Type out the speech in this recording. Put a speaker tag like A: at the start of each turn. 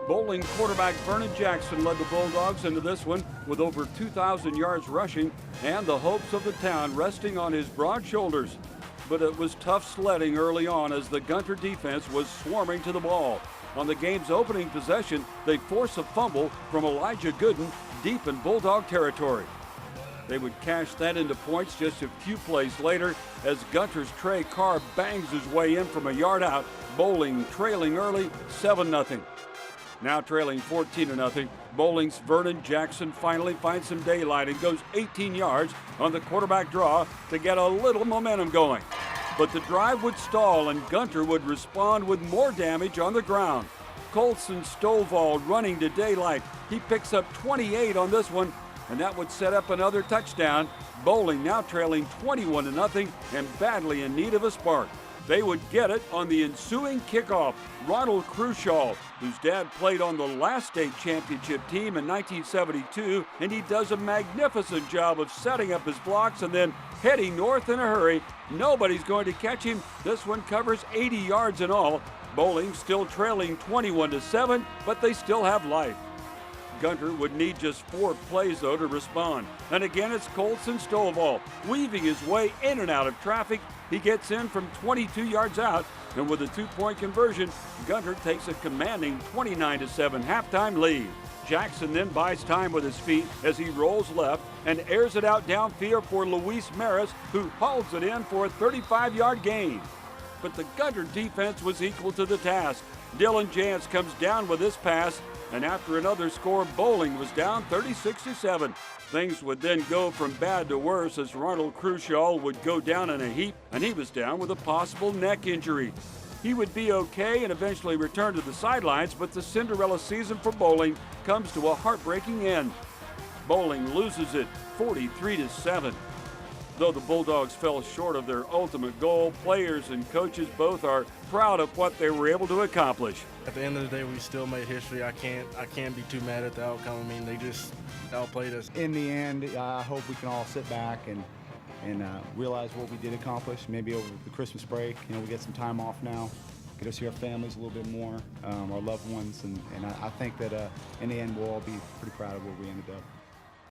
A: Boling quarterback Vernon Jackson led the Bulldogs into this one with over 2,000 yards rushing and the hopes of the town resting on his broad shoulders. But it was tough sledding early on as the Gunter defense was swarming to the ball. On the game's opening possession, they force a fumble from Elijah Gooden deep in Bulldog territory. They would cash that into points just a few plays later as Gunter's Trey Carr bangs his way in from a yard out. Boling trailing early, 7-0. Now trailing 14-0, Boling's Vernon Jackson finally finds some daylight and goes 18 yards on the quarterback draw to get a little momentum going. But the drive would stall and Gunter would respond with more damage on the ground. Colson Stovall running to daylight. He picks up 28 on this one, and that would set up another touchdown. Boling now trailing 21-0 and badly in need of a spark. They would get it on the ensuing kickoff. Ronald Crucial, whose dad played on the last state championship team in 1972, and he does a magnificent job of setting up his blocks and then heading north in a hurry. Nobody's going to catch him. This one covers 80 yards in all. Boling still trailing 21-7, but they still have life. Gunter would need just 4 plays, though, to respond. And again, it's Colson Stovall weaving his way in and out of traffic. He gets in from 22 yards out, and with a 2-point conversion, Gunter takes a commanding 29-7 halftime lead. Jackson then buys time with his feet as he rolls left and airs it out downfield for Luis Maris, who hauls it in for a 35-yard gain. But the Gunter defense was equal to the task. Dylan Jantz comes down with this pass, and after another score, Boling was down 36-7. Things would then go from bad to worse as Ronald Crucial would go down in a heap, and he was down with a possible neck injury. He would be okay and eventually return to the sidelines, but the Cinderella season for Boling comes to a heartbreaking end. Boling loses it 43-7. Though the Bulldogs fell short of their ultimate goal, players and coaches both are proud of what they were able to accomplish.
B: At the end of the day, we still made history. I can't be too mad at the outcome. I mean, they just outplayed us.
C: In the end, I hope we can all sit back and realize what we did accomplish. Maybe over the Christmas break, we get some time off now, get to see our families a little bit more, our loved ones, and I think that in the end we'll all be pretty proud of where we ended up.